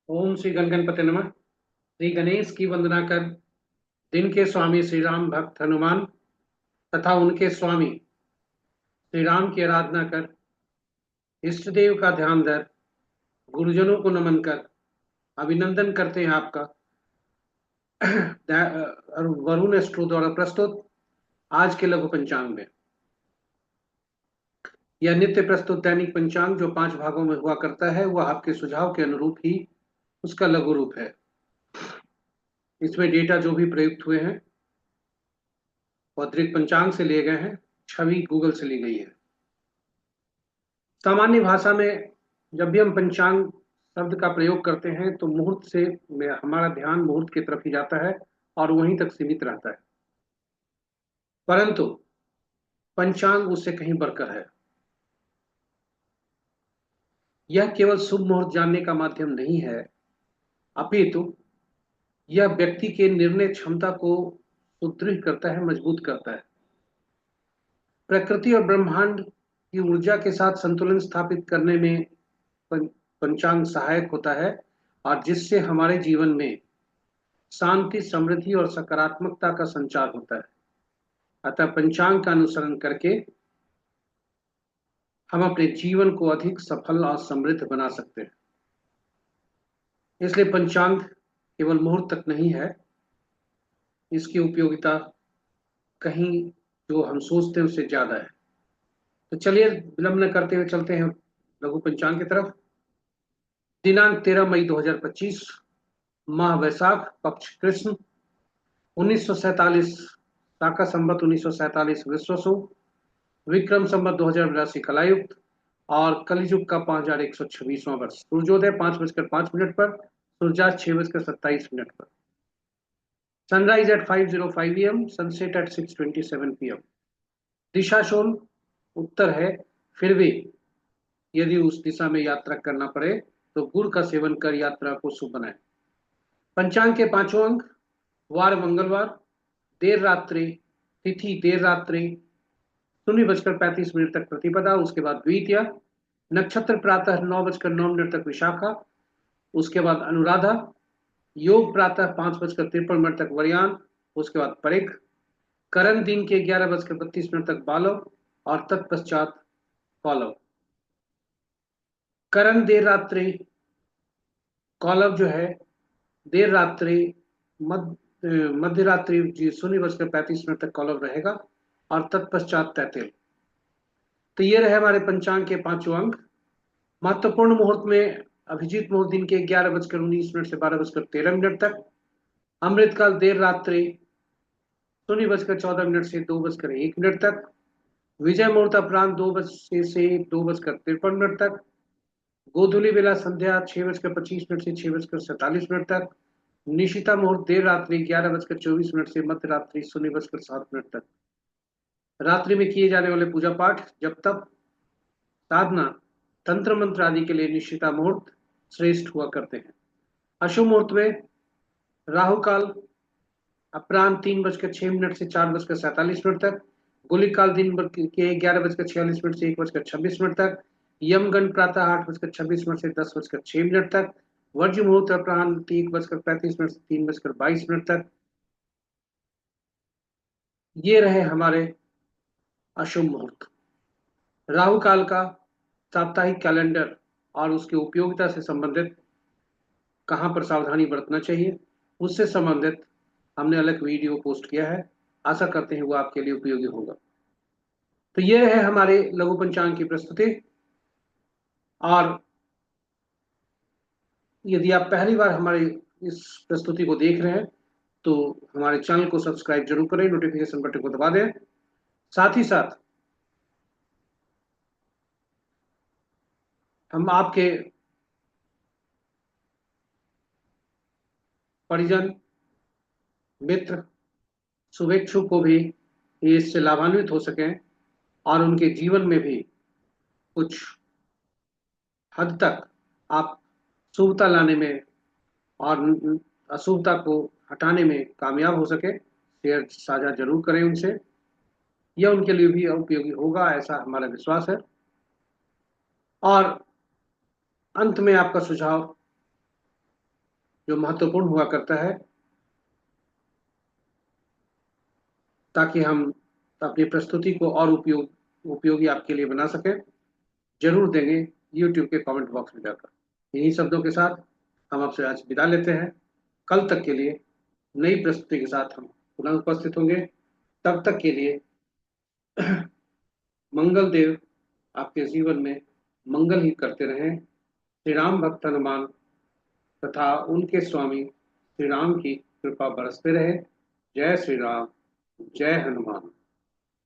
ओम श्री गणगणपति नमः। श्री गणेश की वंदना कर दिन के स्वामी श्री राम भक्त हनुमान तथा उनके स्वामी श्री राम की आराधना कर इष्ट देव का ध्यान धर गुरुजनों को नमन कर अभिनंदन करते हैं आपका। वरुण एस्ट्रो द्वारा प्रस्तुत आज के लघु पंचांग में यह नित्य प्रस्तुत दैनिक पंचांग जो 5 भागों में हुआ करता है वह आपके सुझाव के अनुरूप ही उसका लघु रूप है। इसमें डेटा जो भी प्रयुक्त हुए हैं वो अतिरिक्त पंचांग से लिए गए हैं, छवि गूगल से ली गई है। सामान्य भाषा में जब भी हम पंचांग शब्द का प्रयोग करते हैं तो मुहूर्त से हमारा ध्यान मुहूर्त की तरफ ही जाता है और वहीं तक सीमित रहता है, परंतु पंचांग उससे कहीं बढ़कर है। यह केवल शुभ मुहूर्त जानने का माध्यम नहीं है, अपितु यह व्यक्ति के निर्णय क्षमता को सुदृढ़ करता है, मजबूत करता है। प्रकृति और ब्रह्मांड की ऊर्जा के साथ संतुलन स्थापित करने में पंचांग सहायक होता है और जिससे हमारे जीवन में शांति, समृद्धि और सकारात्मकता का संचार होता है। अतः पंचांग का अनुसरण करके हम अपने जीवन को अधिक सफल और समृद्ध बना सकते हैं। इसलिए पंचांग केवल मुहूर्त तक नहीं है, इसकी उपयोगिता कहीं जो हम सोचते हैं उससे ज्यादा है। तो चलिए विलंब न करते हुए चलते हैं लघु पंचांग की तरफ। दिनांक 13 मई 2025, माह वैशाख, पक्ष कृष्ण, 1947 शाका संवत 1947 विश्वसु, विक्रम संवत 2082 कलायुक्त और कलयुग का 5126वां वर्ष। सूर्योदय 5:05 पर, सूर्यास्त 6:27 पर। Sunrise at 5:05 AM, sunset at 6:27 PM। दिशा शूल उत्तर है, फिर भी यदि उस दिशा में यात्रा करना पड़े तो गुड़ का सेवन कर यात्रा को शुभ बनाए। पंचांग के 5 अंक: वार मंगलवार, देर रात्रि, तिथि देर रात्रि 0:35 तक प्रतिपदा, उसके बाद द्वितीया, नक्षत्र प्रातः 9:09 तक विशाखा, उसके बाद अनुराधा, योग प्रातः 5:53 तक वरयान, उसके बाद परिख, करण दिन के 11:32 तक बालव और तत्पश्चात कौलव। करण देर रात्रि, कौलव जो है देर रात्रि मध्य रात्रि 0:35 तक कौलव रहेगा और तत्पश्चात तैतिल। तो ये रहे हमारे पंचांग के 5 अंक। महत्वपूर्ण मुहूर्त में अभिजीत मुहूर्त दिन के 11:19 से 12:13 तक, अमृतकाल देर रात्रि 0:14 से 2:01 तक, विजय मुहूर्त अपराह्न 2 से 2:53 तक, गोधूली बेला संध्या 6:25 से 6:47 तक, निशिता मुहूर्त देर रात्रि 11:24 से मध्य रात्रि 0:07 तक। रात्रि में किए जाने वाले पूजा पाठ, जब तप, साधना, तंत्र मंत्र आदि के लिए निशिता मुहूर्त श्रेष्ठ हुआ करते हैं। अशुभ मुहूर्त में राहु काल अपराह्न 3:06 से 4:47 तक, गुलिक काल दिन के 11:46 से 1:26 तक, यमगंड प्रातः 8:26 से 10:06 तक, वर्ज्य मुहूर्त अपराह्न 1:35 से 3:22 तक। ये रहे हमारे अशुभ मुहूर्त। राहु काल का साप्ताहिक कैलेंडर और उसकी उपयोगिता से संबंधित कहां पर सावधानी बरतना चाहिए उससे संबंधित हमने अलग वीडियो पोस्ट किया है। आशा करते हैं वो आपके लिए उपयोगी होगा। तो ये है हमारे लघु पंचांग की प्रस्तुति। और यदि आप पहली बार हमारे इस प्रस्तुति को देख रहे हैं तो हमारे चैनल को सब्सक्राइब जरूर करें, नोटिफिकेशन बटन को दबा दें। साथ ही साथ हम आपके परिजन, मित्र, शुभेच्छुक को भी इससे लाभान्वित हो सकें और उनके जीवन में भी कुछ हद तक आप शुभता लाने में और अशुभता को हटाने में कामयाब हो सके। शेयर साझा जरूर करें उनसे, यह उनके लिए भी उपयोगी होगा ऐसा हमारा विश्वास है। और अंत में आपका सुझाव जो महत्वपूर्ण हुआ करता है, ताकि हम अपनी प्रस्तुति को और उपयोगी आपके लिए बना सकें, जरूर देंगे यूट्यूब के कमेंट बॉक्स में जाकर। इन्हीं शब्दों के साथ हम आपसे आज विदा लेते हैं। कल तक के लिए नई प्रस्तुति के साथ हम पुनः उपस्थित होंगे। तब तक के लिए मंगल देव आपके जीवन में मंगल ही करते रहें। श्री राम भक्त हनुमान तथा उनके स्वामी श्री राम की कृपा बरसते रहे। जय श्री राम, जय हनुमान।